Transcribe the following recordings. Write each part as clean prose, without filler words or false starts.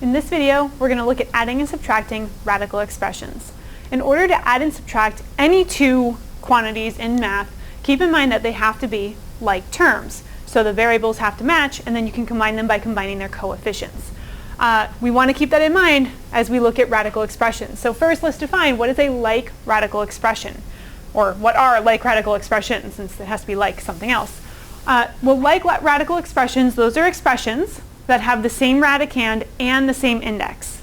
In this video, we're going to look at adding and subtracting radical expressions. In order to add and subtract any two quantities in math, keep in mind that they have to be like terms. So the variables have to match, and then you can combine them by combining their coefficients. We want to keep that in mind as we look at radical expressions. So first, let's define what is a like radical expression, or what are like radical expressions, since it has to be like something else. Well, like radical expressions, those are expressions that have the same radicand and the same index.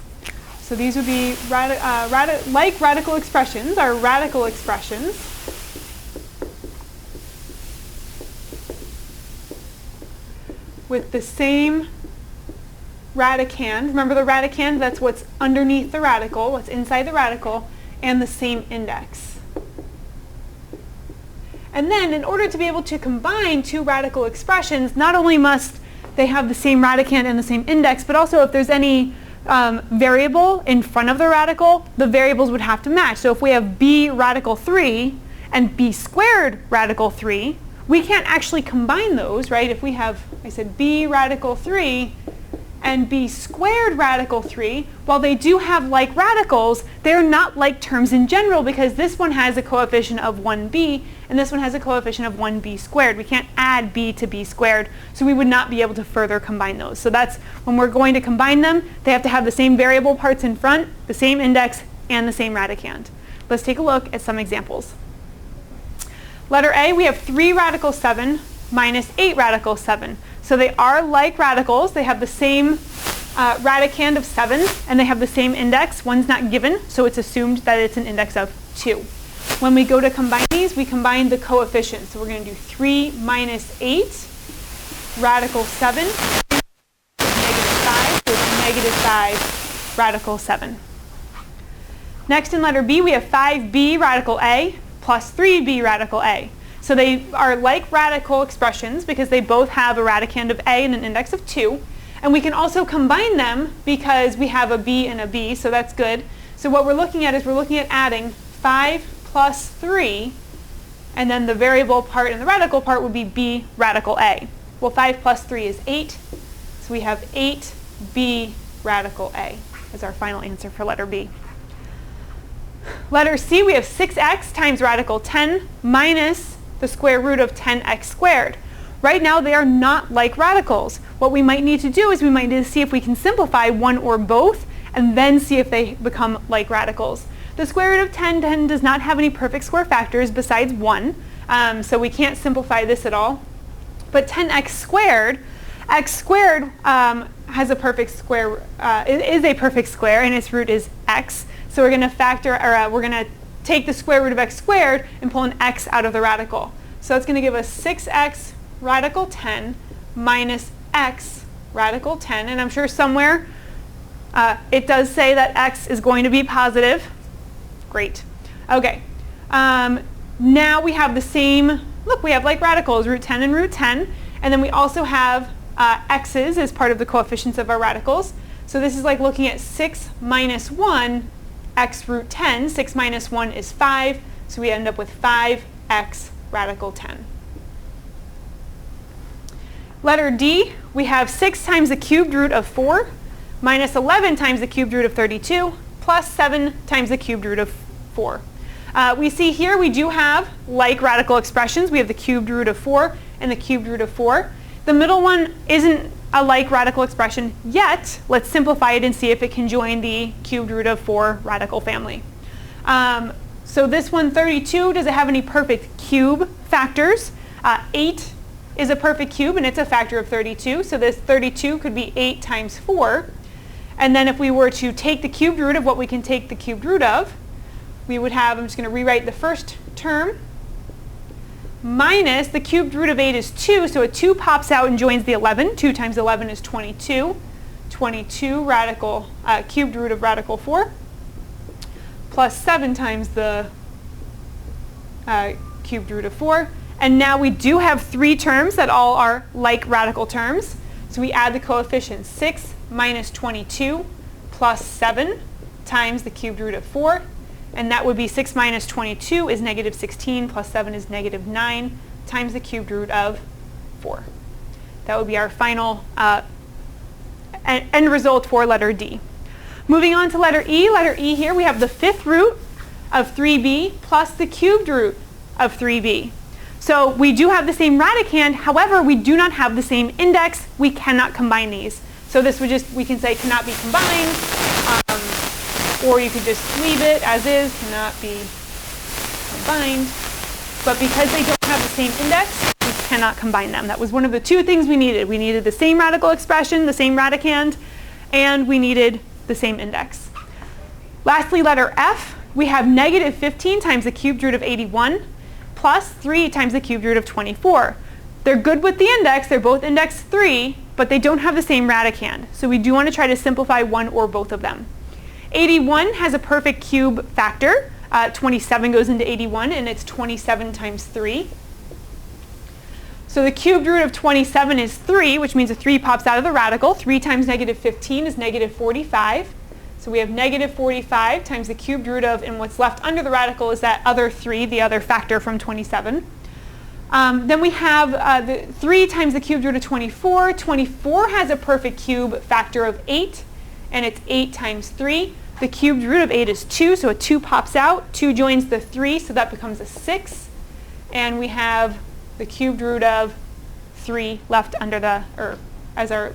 So these would be like radical expressions are radical expressions with the same radicand. Remember the radicand, that's what's underneath the radical, what's inside the radical, and the same index. And then in order to be able to combine two radical expressions, not only must they have the same radicand and the same index, but also if there's any variable in front of the radical, the variables would have to match. So if we have b radical 3 and b squared radical 3, we can't actually combine those, right? If we have, I said b radical 3 and b squared radical 3, while they do have like radicals, they're not like terms in general because this one has a coefficient of 1b and this one has a coefficient of 1b squared. We can't add b to b squared, so we would not be able to further combine those. So that's when we're going to combine them, they have to have the same variable parts in front, the same index, and the same radicand. Let's take a look at some examples. Letter A, we have 3 radical 7 minus 8 radical 7. So they are like radicals. They have the same radicand of 7, and they have the same index. One's not given, so it's assumed that it's an index of 2. When we go to combine these, we combine the coefficients. So we're going to do 3 minus 8 radical 7 is -5, so it's -5 radical 7. Next in letter B, we have 5b radical A plus 3b radical A. So they are like radical expressions because they both have a radicand of A and an index of 2. And we can also combine them because we have a B and a B, so that's good. So what we're looking at is we're looking at adding 5 plus 3, and then the variable part and the radical part would be B radical A. Well, 5 plus 3 is 8, so we have 8B radical A as our final answer for letter B. Letter C, we have 6x times radical 10 minus the square root of 10x squared. Right now they are not like radicals. What we might need to do is we might need to see if we can simplify one or both and then see if they become like radicals. The square root of 10 does not have any perfect square factors besides 1, so we can't simplify this at all. But 10x squared, x squared has a perfect square, is a perfect square, and its root is x. So we're going to factor, or we're going to take the square root of x squared and pull an x out of the radical. So it's going to give us 6x radical 10 minus x radical 10. And I'm sure somewhere it does say that x is going to be positive. Great. Okay. Now we have the same, look, we have like radicals, root 10 and root 10. And then we also have x's as part of the coefficients of our radicals. So this is like looking at 6 minus 1 x root 10. 6 minus 1 is 5, so we end up with 5x radical 10. Letter D, we have 6 times the cubed root of 4 minus 11 times the cubed root of 32 plus 7 times the cubed root of 4. We see here we do have like radical expressions. We have the cubed root of 4 and the cubed root of 4. The middle one isn't a like radical expression yet. Let's simplify it and see if it can join the cubed root of 4 radical family. So this one, 32, does it have any perfect cube factors? 8 is a perfect cube and it's a factor of 32. So this 32 could be 8 times 4. And then if we were to take the cubed root of what we can take the cubed root of, we would have, I'm just going to rewrite the first term, minus the cubed root of 8 is 2, so a 2 pops out and joins the 11. 2 times 11 is 22. 22 radical cubed root of radical 4 plus 7 times the cubed root of 4. And now we do have 3 terms that all are like radical terms. So we add the coefficients. 6 minus 22 plus 7 times the cubed root of 4. And that would be 6 minus 22 is negative 16 plus 7 is negative 9 times the cubed root of 4. That would be our final end result for letter D. Moving on to letter E here we have the fifth root of 3b plus the cubed root of 3b. So we do have the same radicand, however we do not have the same index, we cannot combine these. So this would just, we can say cannot be combined, or you could just leave it as is, cannot be combined. But because they don't have the same index, we cannot combine them. That was one of the two things we needed. We needed the same radical expression, the same radicand, and we needed the same index. Lastly, letter F, we have negative 15 times the cubed root of 81 plus 3 times the cubed root of 24. They're good with the index, they're both index 3, but they don't have the same radicand. So we do want to try to simplify one or both of them. 81 has a perfect cube factor. 27 goes into 81, and it's 27 times 3. So the cubed root of 27 is 3, which means a 3 pops out of the radical. 3 times negative 15 is negative 45. So we have negative 45 times the cubed root of, and what's left under the radical is that other 3, the other factor from 27. Then we have the 3 times the cubed root of 24. 24 has a perfect cube factor of 8, and it's 8 times 3. The cubed root of 8 is 2, so a 2 pops out. 2 joins the 3, so that becomes a 6. And we have the cubed root of 3 left under the, or as our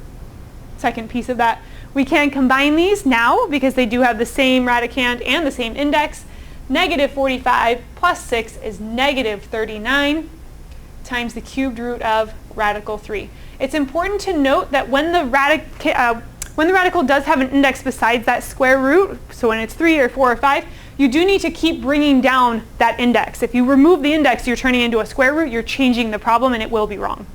second piece of that. We can combine these now because they do have the same radicand and the same index. Negative 45 plus 6 is negative 39 times the cubed root of radical 3. It's important to note that when the radical does have an index besides that square root, so when it's 3 or 4 or 5, you do need to keep bringing down that index. If you remove the index, you're turning into a square root, you're changing the problem, and it will be wrong.